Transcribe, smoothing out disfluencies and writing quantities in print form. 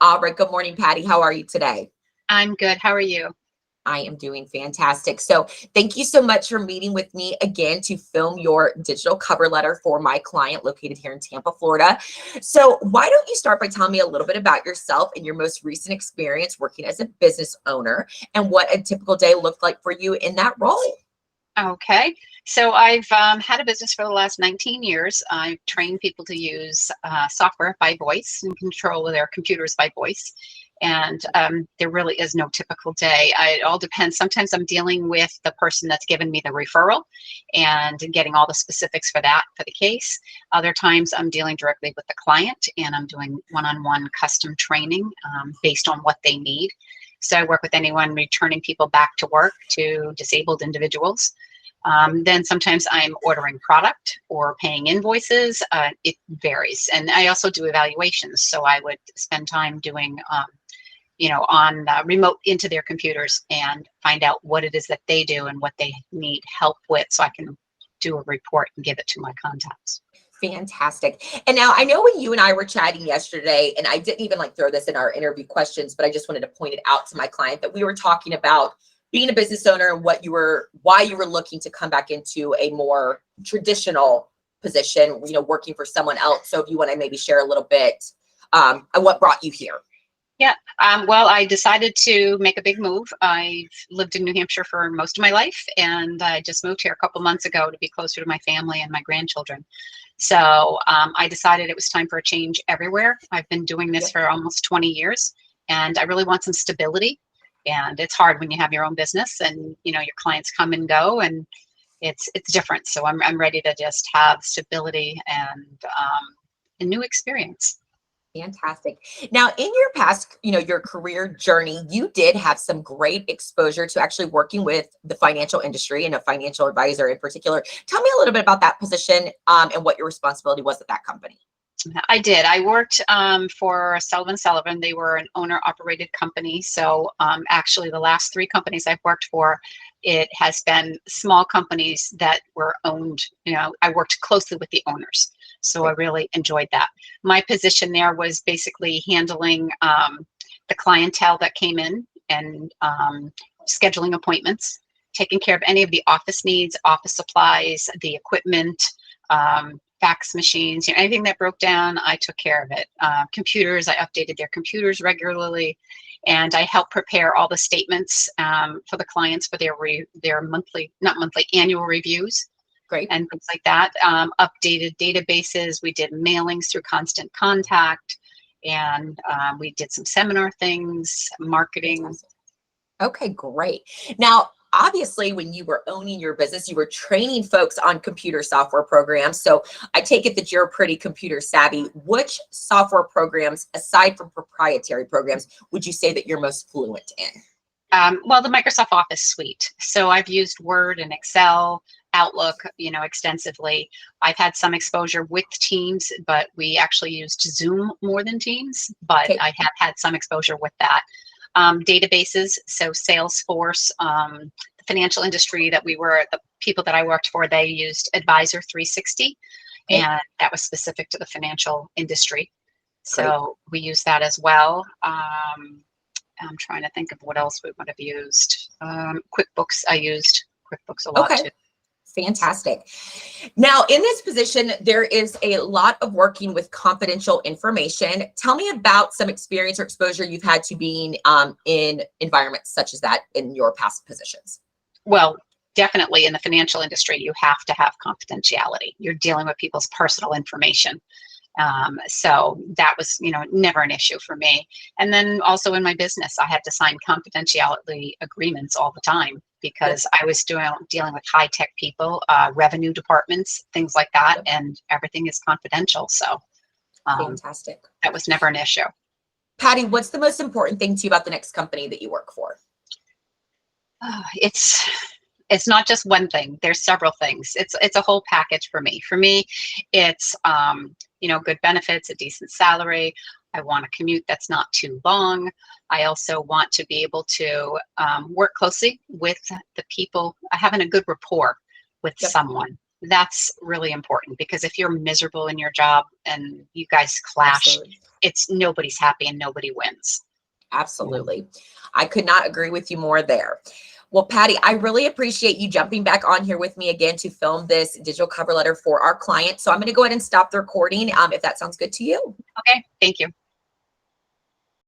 All right. Good morning, Patty. How are you today? I'm good. How are you? I am doing fantastic. So, thank you so much for meeting with me again to film your digital cover letter for my client located here in Tampa, Florida. So, why don't you start by telling me a little bit about yourself and your most recent experience working as a business owner and what a typical day looked like for you in that role? Okay. So I've had a business for the last 19 years. I've trained people to use software by voice and control their computers by voice. And there really is no typical day. It all depends. Sometimes I'm dealing with the person that's given me the referral and getting all the specifics for that for the case. Other times I'm dealing directly with the client and I'm doing one-on-one custom training based on what they need. So I work with anyone returning people back to work to disabled individuals. Then sometimes I'm ordering product or paying invoices. It varies. And I also do evaluations. So I would spend time doing, on remote into their computers and find out what it is that they do and what they need help with so I can do a report and give it to my contacts. Fantastic. And now I know when you and I were chatting yesterday, and I didn't even like throw this in our interview questions, but I just wanted to point it out to my client that we were talking about being a business owner and why you were looking to come back into a more traditional position, working for someone else. So if you want to maybe share a little bit what brought you here. Yeah, well, I decided to make a big move. I've lived in New Hampshire for most of my life, and I just moved here a couple months ago to be closer to my family and my grandchildren. So I decided it was time for a change everywhere. I've been doing this for almost 20 years, and I really want some stability. And it's hard when you have your own business, and your clients come and go, and it's different. So I'm ready to just have stability and a new experience. Fantastic. Now, in your past, your career journey, you did have some great exposure to actually working with the financial industry and a financial advisor in particular. Tell me a little bit about that position and what your responsibility was at that company. I did. I worked for Sullivan Sullivan. They were an owner-operated company. So actually, the last three companies I've worked for, it has been small companies that were owned. I worked closely with the owners. So I really enjoyed that. My position there was basically handling the clientele that came in and scheduling appointments, taking care of any of the office needs, office supplies, the equipment, fax machines, anything that broke down, I took care of it. Computers, I updated their computers regularly, and I helped prepare all the statements for the clients for their annual reviews. Great. And things like that. Updated databases. We did mailings through Constant Contact, and we did some seminar things, marketing. Fantastic. Okay, great. Now, obviously, when you were owning your business, you were training folks on computer software programs. So I take it that you're pretty computer savvy. Which software programs, aside from proprietary programs, would you say that you're most fluent in? Well, the Microsoft Office suite. So I've used Word and Excel, Outlook, extensively. I've had some exposure with Teams, but we actually used Zoom more than Teams, but Okay. I have had some exposure with that. Databases, so Salesforce, the financial industry the people that I worked for, they used Advisor 360, Okay. and that was specific to the financial industry. Great. So we use that as well. I'm trying to think of what else we would have used. QuickBooks, I used QuickBooks a lot Okay. too. Fantastic. Now, in this position, there is a lot of working with confidential information. Tell me about some experience or exposure you've had to being in environments such as that in your past positions. Well, definitely in the financial industry, you have to have confidentiality. You're dealing with people's personal information. So that was, never an issue for me. And then also in my business, I had to sign confidentiality agreements all the time because I was dealing with high-tech people, revenue departments, things like that, and everything is confidential. So Fantastic. that was never an issue. Patty, what's the most important thing to you about the next company that you work for? It's not just one thing. There's several things. It's a whole package for me. For me, it's good benefits, a decent salary. I want a commute that's not too long. I also want to be able to work closely with the people, having a good rapport with someone. that's really important, because if you're miserable in your job and you guys clash, Absolutely. it's nobody's happy and nobody wins. Absolutely. I could not agree with you more there. Well, Patty, I really appreciate you jumping back on here with me again to film this digital cover letter for our client. So I'm going to go ahead and stop the recording if that sounds good to you. Okay, thank you.